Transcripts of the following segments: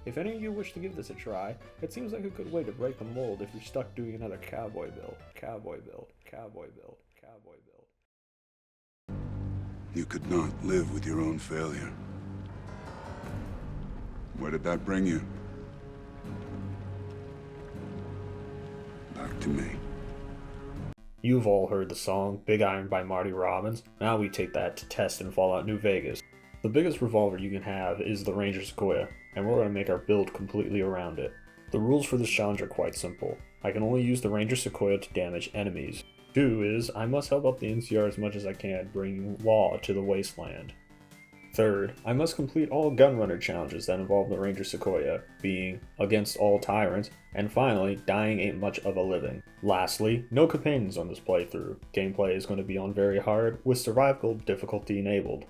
If any of you wish to give this a try, it seems like a good way to break the mold if you're stuck doing another cowboy build. You could not live with your own failure. Where did that bring you? Back to me. You've all heard the song Big Iron by Marty Robbins. Now we take that to test in Fallout New Vegas. The biggest revolver you can have is the Ranger Sequoia, and we're going to make our build completely around it. The rules for this challenge are quite simple. I can only use the Ranger Sequoia to damage enemies. 2 is, I must help out the NCR as much as I can, bringing law to the wasteland. 3rd, I must complete all gunrunner challenges that involve the Ranger Sequoia, being against all tyrants, and finally, dying ain't much of a living. Lastly, no companions on this playthrough. Gameplay is going to be on very hard, with survival difficulty enabled.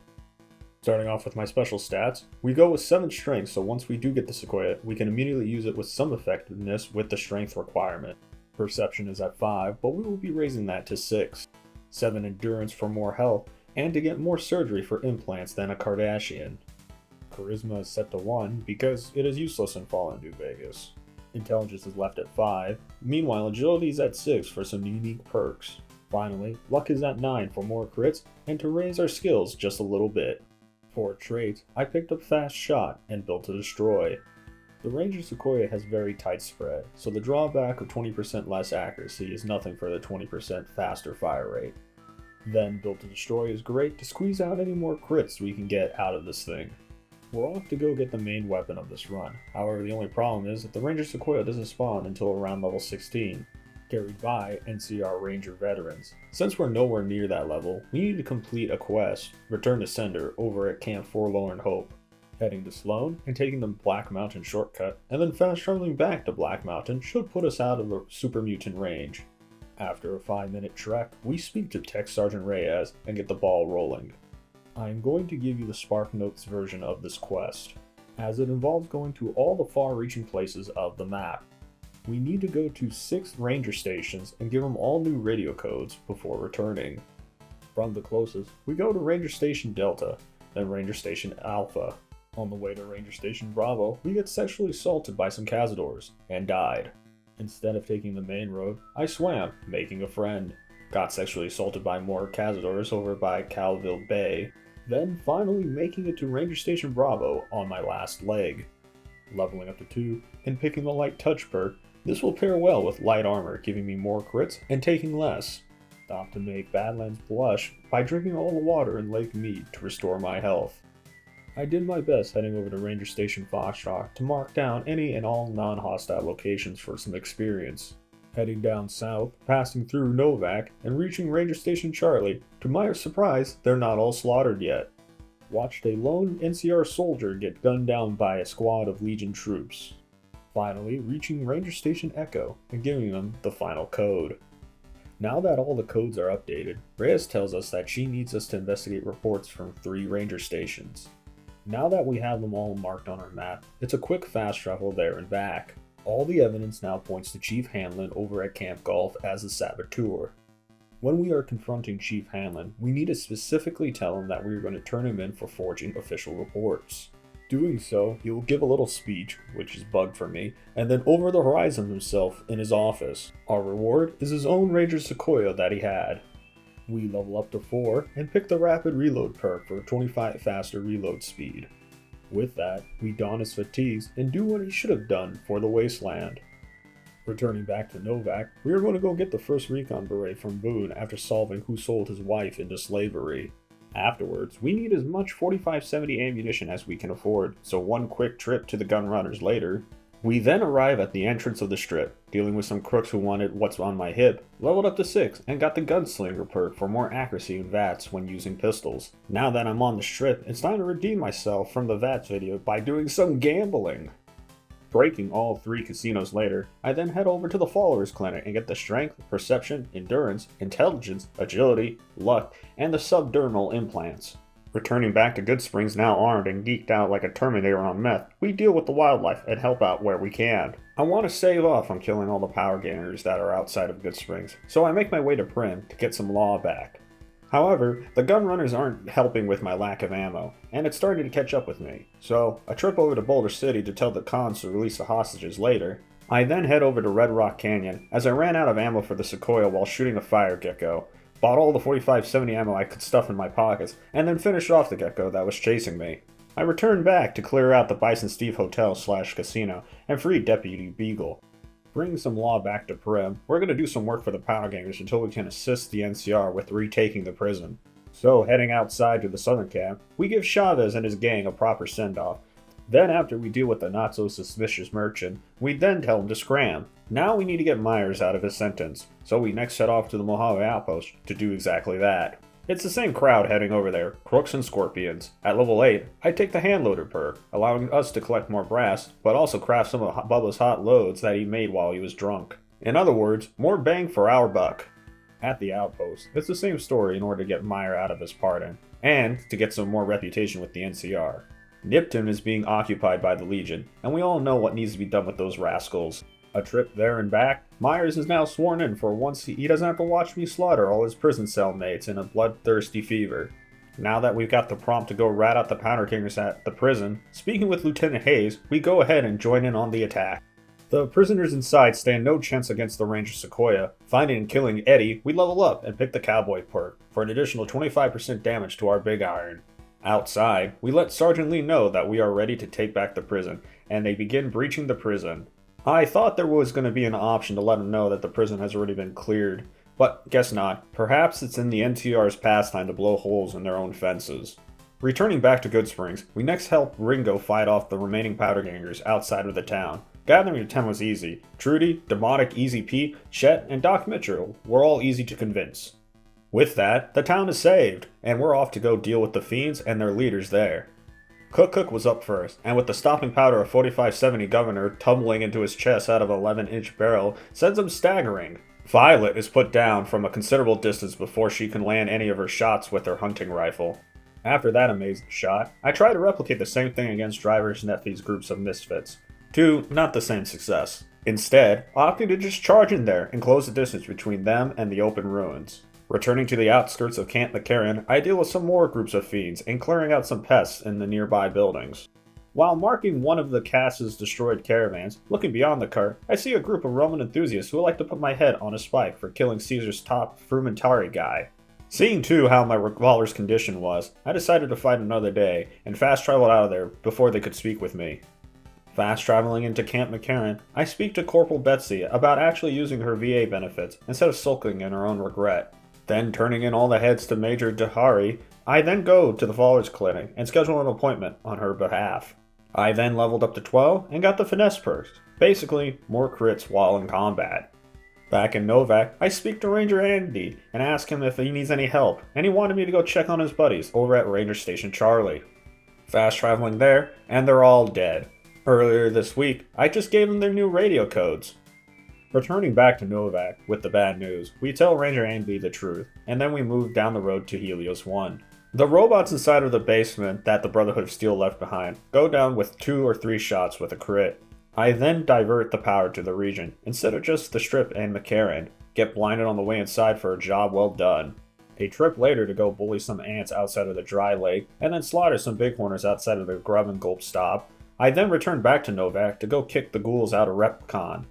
Starting off with my special stats, we go with 7 strength, so once we do get the Sequoia, we can immediately use it with some effectiveness with the strength requirement. Perception is at 5, but we will be raising that to 6. 7 endurance for more health, and to get more surgery for implants than a Kardashian. Charisma is set to 1 because it is useless in Fallout New Vegas. Intelligence is left at 5, meanwhile agility is at 6 for some unique perks. Finally, luck is at 9 for more crits and to raise our skills just a little bit. For traits, I picked up Fast Shot and Built to Destroy. The Ranger Sequoia has very tight spread, so the drawback of 20% less accuracy is nothing for the 20% faster fire rate. Then Built to Destroy is great to squeeze out any more crits we can get out of this thing. We're off to go get the main weapon of this run, however the only problem is that the Ranger Sequoia doesn't spawn until around level 16, carried by NCR Ranger veterans. Since we're nowhere near that level, we need to complete a quest, Return to Sender, over at Camp Forlorn Hope. Heading to Sloan and taking the Black Mountain shortcut, and then fast traveling back to Black Mountain should put us out of the super mutant range. After a 5-minute trek, we speak to Tech Sergeant Reyes and get the ball rolling. I am going to give you the Spark Notes version of this quest, as it involves going to all the far-reaching places of the map. We need to go to 6 ranger stations and give them all new radio codes before returning. From the closest, we go to Ranger Station Delta, then Ranger Station Alpha. On the way to Ranger Station Bravo, we get sexually assaulted by some cazadors, and died. Instead of taking the main road, I swam, making a friend. Got sexually assaulted by more cazadors over by Calville Bay, then finally making it to Ranger Station Bravo on my last leg. Leveling up to 2, and picking the light touch perk, this will pair well with light armor, giving me more crits and taking less. Stop to make Badlands blush by drinking all the water in Lake Mead to restore my health. I did my best heading over to Ranger Station Foxtrot to mark down any and all non-hostile locations for some experience. Heading down south, passing through Novak, and reaching Ranger Station Charlie, to my surprise, they're not all slaughtered yet. Watched a lone NCR soldier get gunned down by a squad of Legion troops. Finally, reaching Ranger Station Echo, and giving them the final code. Now that all the codes are updated, Reyes tells us that she needs us to investigate reports from 3 ranger stations. Now that we have them all marked on our map, it's a quick fast travel there and back. All the evidence now points to Chief Hanlon over at Camp Golf as a saboteur. When we are confronting Chief Hanlon, we need to specifically tell him that we are going to turn him in for forging official reports. Doing so, he will give a little speech, which is bugged for me, and then over the horizon himself in his office. Our reward is his own Ranger Sequoia that he had. We level up to 4 and pick the rapid reload perk for 25 faster reload speed. With that, we don his fatigues and do what he should have done for the wasteland. Returning back to Novak, we are going to go get the first recon beret from Boone after solving who sold his wife into slavery. Afterwards, we need as much 45-70 ammunition as we can afford, so one quick trip to the gun runners later. We then arrive at the entrance of the strip, dealing with some crooks who wanted what's on my hip, leveled up to 6, and got the gunslinger perk for more accuracy in VATS when using pistols. Now that I'm on the strip, it's time to redeem myself from the VATS video by doing some gambling. Breaking all 3 casinos later, I then head over to the Followers Clinic and get the strength, perception, endurance, intelligence, agility, luck, and the subdermal implants. Returning back to Goodsprings now armed and geeked out like a Terminator on meth, we deal with the wildlife and help out where we can. I want to save off on killing all the power gainers that are outside of Goodsprings, so I make my way to Prim to get some law back. However, the gun runners aren't helping with my lack of ammo, and it's starting to catch up with me. So, a trip over to Boulder City to tell the cons to release the hostages later. I then head over to Red Rock Canyon, as I ran out of ammo for the Sequoia while shooting a fire gecko, bought all the 45-70 ammo I could stuff in my pockets, and then finished off the gecko that was chasing me. I returned back to clear out the Bison Steve Hotel / casino and free Deputy Beagle. Bringing some law back to Prim, we're going to do some work for the powder gangers until we can assist the NCR with retaking the prison. So, heading outside to the southern camp, we give Chavez and his gang a proper send-off. Then after we deal with the not-so-suspicious merchant, we then tell him to scram. Now we need to get Myers out of his sentence, so we next head off to the Mojave Outpost to do exactly that. It's the same crowd heading over there, crooks and scorpions. At level 8, I take the handloader perk, allowing us to collect more brass, but also craft some of Bubba's hot loads that he made while he was drunk. In other words, more bang for our buck. At the outpost, it's the same story in order to get Meyer out of his pardon, and to get some more reputation with the NCR. Nipton is being occupied by the Legion, and we all know what needs to be done with those rascals. A trip there and back, Myers is now sworn in for once he doesn't have to watch me slaughter all his prison cellmates in a bloodthirsty fever. Now that we've got the prompt to go rat out the powder kingers at the prison, speaking with Lieutenant Hayes, we go ahead and join in on the attack. The prisoners inside stand no chance against the Ranger Sequoia. Finding and killing Eddie, we level up and pick the cowboy perk for an additional 25% damage to our big iron. Outside, we let Sergeant Lee know that we are ready to take back the prison, and they begin breaching the prison. I thought there was going to be an option to let them know that the prison has already been cleared, but guess not. Perhaps it's in the NTR's pastime to blow holes in their own fences. Returning back to Good Springs, we next help Ringo fight off the remaining powder gangers outside of the town. Gathering the 10 was easy. Trudy, Demotic, Easy P, Chet, and Doc Mitchell were all easy to convince. With that, the town is saved, and we're off to go deal with the fiends and their leaders there. Cook was up first, and with the stopping powder of 45-70 Governor tumbling into his chest out of an 11-inch barrel, sends him staggering. Violet is put down from a considerable distance before she can land any of her shots with her hunting rifle. After that amazing shot, I try to replicate the same thing against Driver's Nephew's groups of misfits. To not the same success. Instead, opting to just charge in there and close the distance between them and the open ruins. Returning to the outskirts of Camp McCarran, I deal with some more groups of fiends and clearing out some pests in the nearby buildings. While marking one of the cast's destroyed caravans, looking beyond the cart, I see a group of Roman enthusiasts who like to put my head on a spike for killing Caesar's top Frumentari guy. Seeing too how my revolver's condition was, I decided to fight another day and fast traveled out of there before they could speak with me. Fast traveling into Camp McCarran, I speak to Corporal Betsy about actually using her VA benefits instead of sulking in her own regret. Then turning in all the heads to Major Dahari, I then go to the Faller's Clinic and schedule an appointment on her behalf. I then leveled up to 12 and got the finesse perks. Basically, more crits while in combat. Back in Novak, I speak to Ranger Andy and ask him if he needs any help, and he wanted me to go check on his buddies over at Ranger Station Charlie. Fast traveling there, and they're all dead. Earlier this week, I just gave them their new radio codes. Returning back to Novak with the bad news, we tell Ranger Andy the truth, and then we move down the road to Helios One. The robots inside of the basement that the Brotherhood of Steel left behind go down with 2 or 3 shots with a crit. I then divert the power to the region, instead of just the Strip and McCarran, get blinded on the way inside for a job well done. A trip later to go bully some ants outside of the dry lake, and then slaughter some bighorners outside of the Grub and Gulp stop. I then return back to Novak to go kick the ghouls out of Repcon.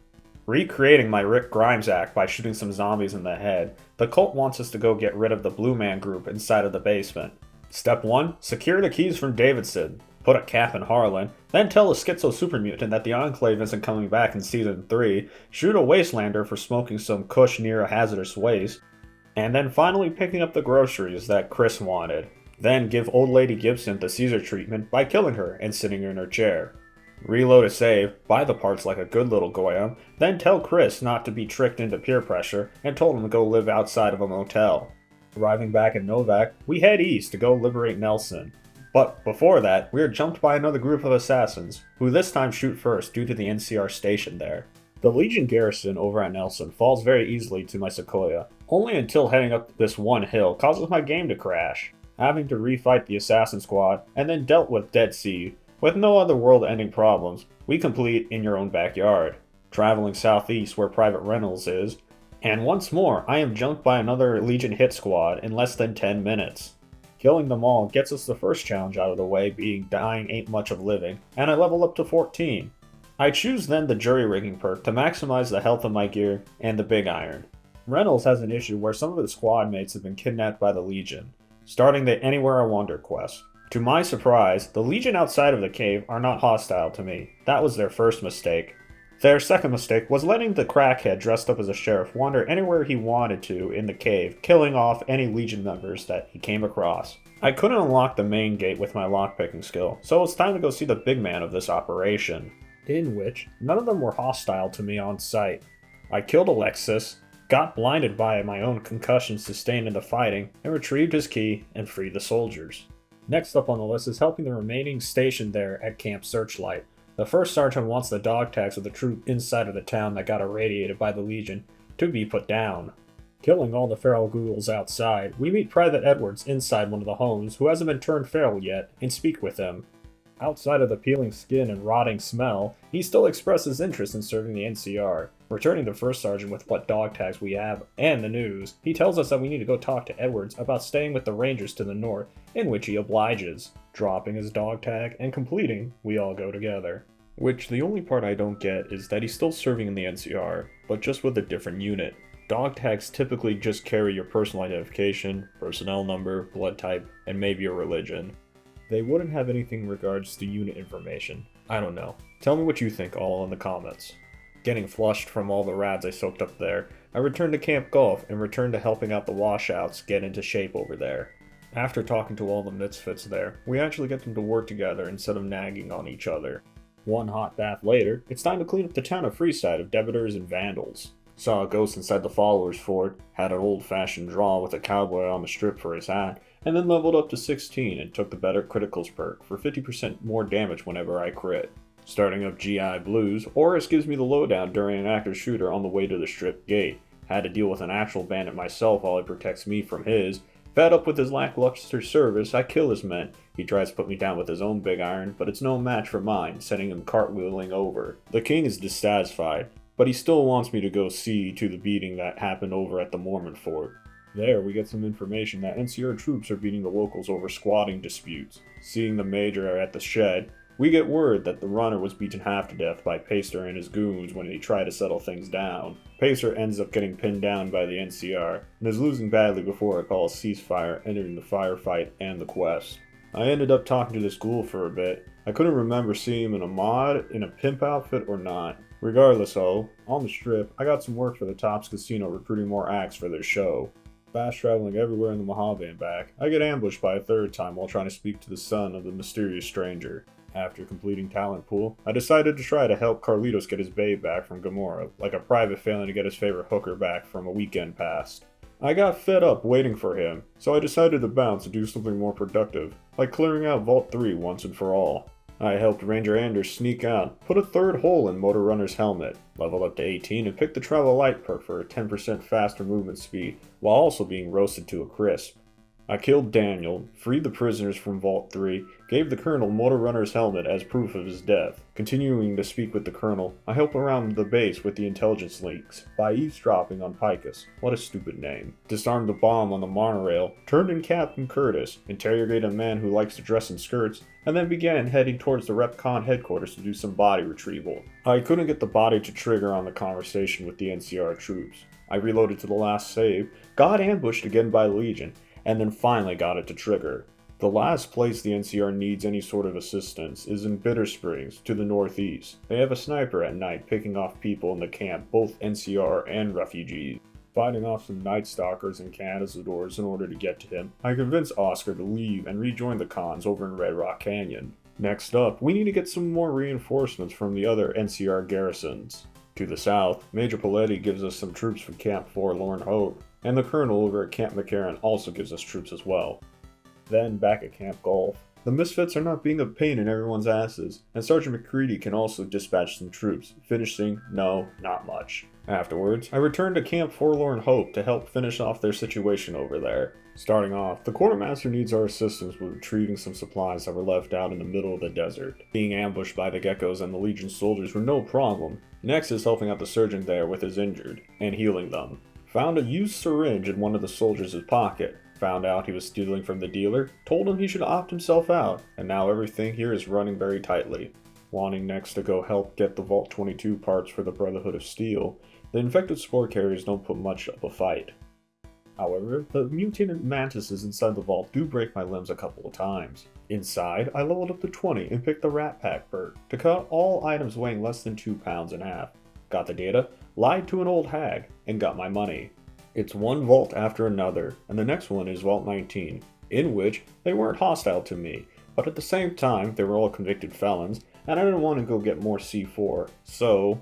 Recreating my Rick Grimes act by shooting some zombies in the head, the cult wants us to go get rid of the Blue Man group inside of the basement. Step 1. Secure the keys from Davidson. Put a cap in Harlan, then tell the schizo super mutant that the Enclave isn't coming back in Season 3, shoot a Wastelander for smoking some kush near a hazardous waste, and then finally picking up the groceries that Chris wanted. Then give Old Lady Gibson the Caesar treatment by killing her and sitting in her chair. Reload a save, buy the parts like a good little Goyam, then tell Chris not to be tricked into peer pressure and told him to go live outside of a motel. Arriving back in Novak, we head east to go liberate Nelson. But before that, we are jumped by another group of assassins, who this time shoot first due to the NCR station there. The Legion garrison over at Nelson falls very easily to my Sequoia, only until heading up this one hill causes my game to crash. Having to refight the assassin squad, and then dealt with Dead Sea. With no other world-ending problems, we complete in your own backyard. Traveling southeast where Private Reynolds is, And once more, I am jumped by another Legion hit squad in less than 10 minutes. Killing them all gets us the first challenge out of the way, being dying ain't much of living, and I level up to 14. I choose then the jury rigging perk to maximize the health of my gear and the big iron. Reynolds has an issue where some of his squad mates have been kidnapped by the Legion, starting the Anywhere I Wander quest. To my surprise, the Legion outside of the cave are not hostile to me. That was their first mistake. Their second mistake was letting the crackhead dressed up as a sheriff wander anywhere he wanted to in the cave, killing off any Legion members that he came across. I couldn't unlock the main gate with my lockpicking skill, so it's time to go see the big man of this operation. In which, none of them were hostile to me on sight. I killed Alexis, got blinded by my own concussion sustained in the fighting, and retrieved his key and freed the soldiers. Next up on the list is helping the remaining stationed there at Camp Searchlight. The first sergeant wants the dog tags of the troop inside of the town that got irradiated by the Legion to be put down. Killing all the feral ghouls outside, we meet Private Edwards inside one of the homes who hasn't been turned feral yet and speak with him. Outside of the peeling skin and rotting smell, he still expresses interest in serving the NCR. Returning to First Sergeant with what dog tags we have and the news, he tells us that we need to go talk to Edwards about staying with the Rangers to the north, in which he obliges. Dropping his dog tag and completing, we all go together. Which the only part I don't get is that he's still serving in the NCR, but just with a different unit. Dog tags typically just carry your personal identification, personnel number, blood type, and maybe your religion. They wouldn't have anything in regards to unit information. I don't know. Tell me what you think all in the comments. Getting flushed from all the rads I soaked up there, I returned to Camp Golf and returned to helping out the washouts get into shape over there. After talking to all the misfits there, we actually get them to work together instead of nagging on each other. One hot bath later, it's time to clean up the town of Freeside of debitors and vandals. Saw a ghost inside the followers fort, had an old-fashioned draw with a cowboy on the strip for his hat, and then leveled up to 16 and took the Better Criticals perk for 50% more damage whenever I crit. Starting up GI Blues, Oris gives me the lowdown during an active shooter on the way to the strip gate. Had to deal with an actual bandit myself while he protects me from his. Fed up with his lackluster service, I kill his men. He tries to put me down with his own big iron, but it's no match for mine, sending him cartwheeling over. The king is dissatisfied, but he still wants me to go see to the beating that happened over at the Mormon fort. There, we get some information that NCR troops are beating the locals over squatting disputes. Seeing the major at the shed, we get word that the runner was beaten half to death by Pacer and his goons when he tried to settle things down. Pacer ends up getting pinned down by the NCR, and is losing badly before it calls ceasefire, entering the firefight and the quest. I ended up talking to this ghoul for a bit. I couldn't remember seeing him in a mod, in a pimp outfit, or not. Regardless though, on the strip, I got some work for the Tops Casino recruiting more acts for their show. Fast traveling everywhere in the Mojave and back, I get ambushed by a third time while trying to speak to the son of the mysterious stranger. After completing talent pool, I decided to try to help Carlitos get his babe back from Gamora, like a private failing to get his favorite hooker back from a weekend past. I got fed up waiting for him, so I decided to bounce and do something more productive, like clearing out Vault 3 once and for all. I helped Ranger Anders sneak out, put a third hole in Motor Runner's helmet, leveled up to 18 and picked the Travel Light perk for a 10% faster movement speed, while also being roasted to a crisp. I killed Daniel, freed the prisoners from Vault 3, gave the Colonel Motor Runner's helmet as proof of his death. Continuing to speak with the Colonel, I help around the base with the intelligence leaks by eavesdropping on Picus. What a stupid name. Disarmed the bomb on the monorail, turned in Captain Curtis, interrogated a man who likes to dress in skirts, and then began heading towards the RepCon headquarters to do some body retrieval. I couldn't get the body to trigger on the conversation with the NCR troops. I reloaded to the last save, got ambushed again by Legion, and then finally got it to trigger. The last place the NCR needs any sort of assistance is in Bitter Springs, to the northeast. They have a sniper at night picking off people in the camp, both NCR and refugees. Fighting off some Night Stalkers and Cazadors in order to get to him, I convinced Oscar to leave and rejoin the cons over in Red Rock Canyon. Next up, we need to get some more reinforcements from the other NCR garrisons. To the south, Major Paletti gives us some troops from Camp Forlorn Hope, and the Colonel over at Camp McCarran also gives us troops as well. Then back at Camp Golf, the Misfits are not being a pain in everyone's asses, and Sergeant McCready can also dispatch some troops, finishing, no, not much. Afterwards, I returned to Camp Forlorn Hope to help finish off their situation over there. Starting off, the Quartermaster needs our assistance with retrieving some supplies that were left out in the middle of the desert. Being ambushed by the geckos and the Legion soldiers were no problem. Next is helping out the surgeon there with his injured, and healing them. Found a used syringe in one of the soldiers' pocket. Found out he was stealing from the dealer, told him he should opt himself out, and now everything here is running very tightly. Wanting next to go help get the Vault 22 parts for the Brotherhood of Steel, the infected spore carriers don't put much up a fight. However, the mutated mantises inside the vault do break my limbs a couple of times. Inside, I leveled up to 20 and picked the Rat Pack perk to cut all items weighing less than 2 pounds in half. Got the data, lied to an old hag, and got my money. It's one vault after another, and the next one is Vault 19, in which they weren't hostile to me, but at the same time they were all convicted felons, and I didn't want to go get more C4, so...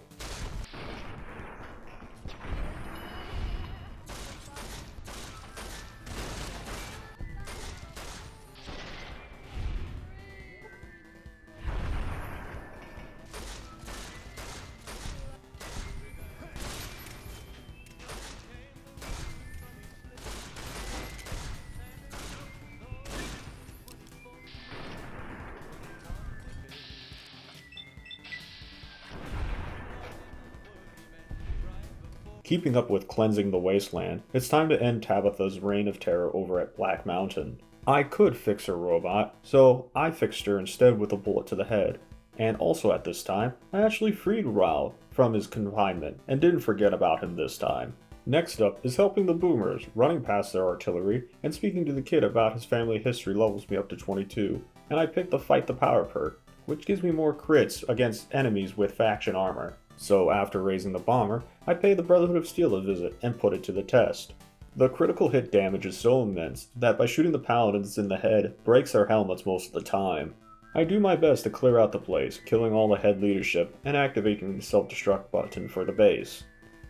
Keeping up with cleansing the wasteland, it's time to end Tabitha's reign of terror over at Black Mountain. I could fix her robot, so I fixed her instead with a bullet to the head. And also at this time, I actually freed Raoul from his confinement and didn't forget about him this time. Next up is helping the boomers, running past their artillery, and speaking to the kid about his family history levels me up to 22, and I picked the Fight the Power perk, which gives me more crits against enemies with faction armor. So after raising the bomber, I pay the Brotherhood of Steel a visit and put it to the test. The critical hit damage is so immense that by shooting the paladins in the head breaks their helmets most of the time. I do my best to clear out the place, killing all the head leadership and activating the self-destruct button for the base.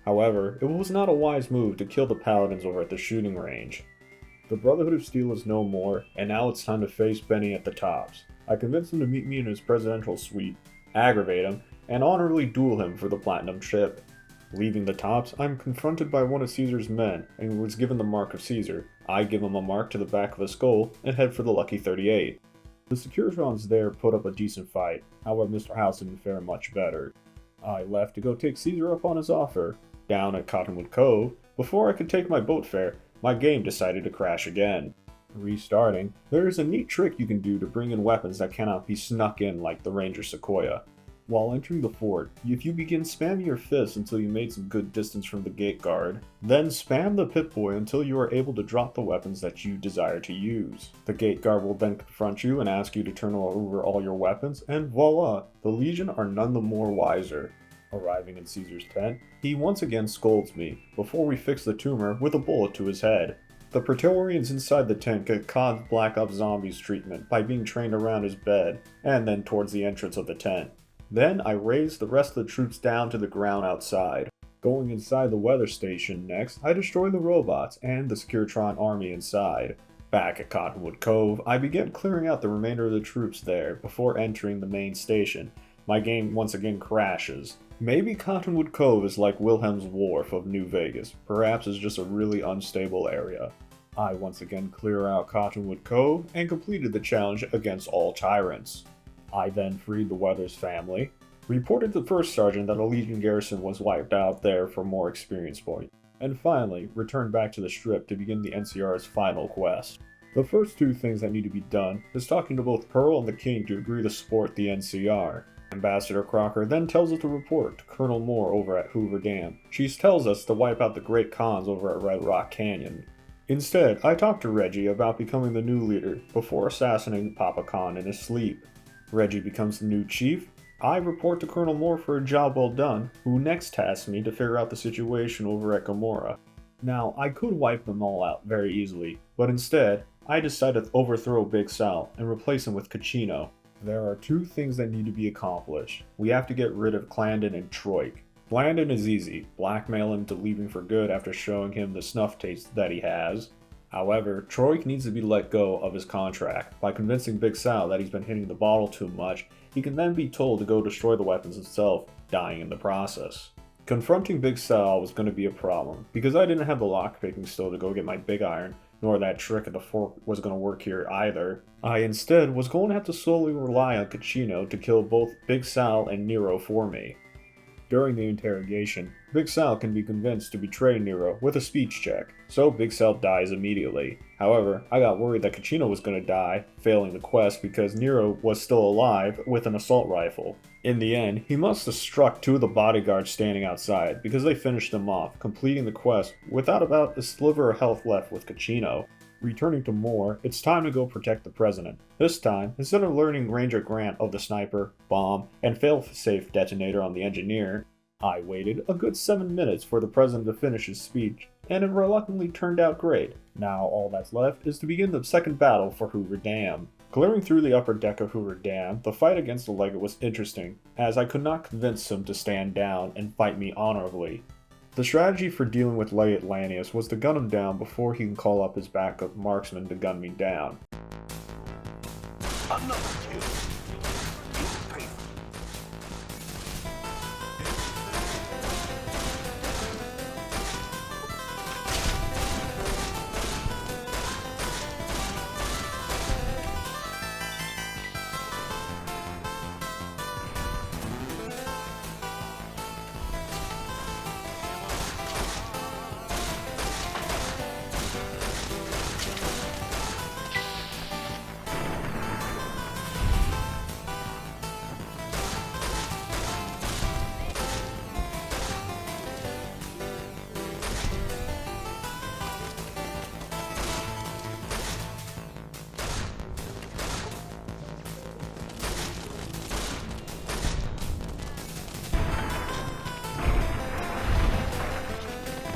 However, it was not a wise move to kill the paladins over at the shooting range. The Brotherhood of Steel is no more, and now it's time to face Benny at the tops. I convince him to meet me in his presidential suite, aggravate him, and honorably duel him for the platinum chip. Leaving the tops, I'm confronted by one of Caesar's men and was given the mark of Caesar. I give him a mark to the back of the skull and head for the lucky 38. The Securitrons there put up a decent fight, however Mr. House didn't fare much better. I left to go take Caesar up on his offer. Down at Cottonwood Cove, before I could take my boat fare, my game decided to crash again. Restarting, there is a neat trick you can do to bring in weapons that cannot be snuck in like the Ranger Sequoia. While entering the fort, if you begin spamming your fists until you made some good distance from the gate guard, then spam the Pip-Boy until you are able to drop the weapons that you desire to use. The gate guard will then confront you and ask you to turn over all your weapons, and voila, the Legion are none the more wiser. Arriving in Caesar's tent, he once again scolds me, before we fix the tumor with a bullet to his head. The Praetorians inside the tent get COD Black Ops Zombies treatment by being trained around his bed, and then towards the entrance of the tent. Then I raise the rest of the troops down to the ground outside. Going inside the weather station next, I destroy the robots and the Securitron army inside. Back at Cottonwood Cove, I begin clearing out the remainder of the troops there before entering the main station. My game once again crashes. Maybe Cottonwood Cove is like Wilhelm's Wharf of New Vegas, perhaps it's just a really unstable area. I once again clear out Cottonwood Cove and completed the challenge against all tyrants. I then freed the Weathers family, reported to the first sergeant that a Legion garrison was wiped out there for more experience points, and finally returned back to the Strip to begin the NCR's final quest. The first two things that need to be done is talking to both Pearl and the King to agree to support the NCR. Ambassador Crocker then tells us to report to Colonel Moore over at Hoover Dam. She tells us to wipe out the Great Khans over at Red Rock Canyon. Instead, I talk to Reggie about becoming the new leader before assassinating Papa Khan in his sleep. Reggie becomes the new chief. I report to Colonel Moore for a job well done, who next tasks me to figure out the situation over at Gamora. Now, I could wipe them all out very easily, but instead, I decided to overthrow Big Sal and replace him with Kachino. There are two things that need to be accomplished. We have to get rid of Clandon and Troik. Blandon is easy, blackmail him to leaving for good after showing him the snuff taste that he has. However, Troik needs to be let go of his contract. By convincing Big Sal that he's been hitting the bottle too much, he can then be told to go destroy the weapons himself, dying in the process. Confronting Big Sal was going to be a problem, because I didn't have the lockpicking still to go get my big iron, nor that trick of the fork was going to work here either. I instead was going to have to solely rely on Kachino to kill both Big Sal and Nero for me. During the interrogation, Big Sal can be convinced to betray Nero with a speech check, so Big Sal dies immediately. However, I got worried that Caccino was going to die, failing the quest because Nero was still alive with an assault rifle. In the end, he must have struck two of the bodyguards standing outside because they finished him off, completing the quest without about a sliver of health left with Caccino. Returning to Moore, it's time to go protect the president. This time, instead of learning Ranger Grant of the sniper, bomb, and fail-safe detonator on the engineer, I waited a good 7 minutes for the president to finish his speech, and it reluctantly turned out great. Now all that's left is to begin the second battle for Hoover Dam. Clearing through the upper deck of Hoover Dam, the fight against the Legate was interesting, as I could not convince him to stand down and fight me honorably. The strategy for dealing with Legate Lanius was to gun him down before he can call up his backup marksman to gun me down. Another kill.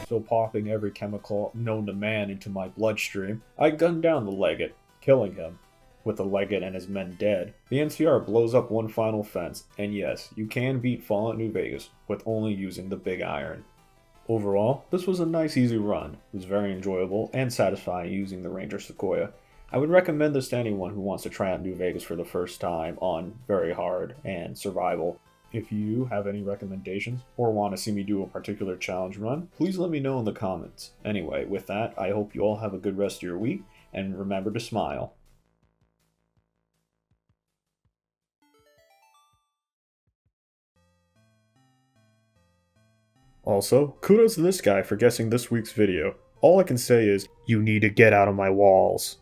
So popping every chemical known to man into my bloodstream, I gunned down the Legate, killing him. With the Legate and his men dead, the NCR blows up one final fence, and yes, you can beat Fallout New Vegas with only using the big iron. Overall, this was a nice easy run. It was very enjoyable and satisfying using the Ranger Sequoia. I would recommend this to anyone who wants to try out New Vegas for the first time on very hard and survival. If you have any recommendations or want to see me do a particular challenge run, please let me know in the comments. Anyway, with that, I hope you all have a good rest of your week, and remember to smile. Also, kudos to this guy for guessing this week's video. All I can say is, you need to get out of my walls.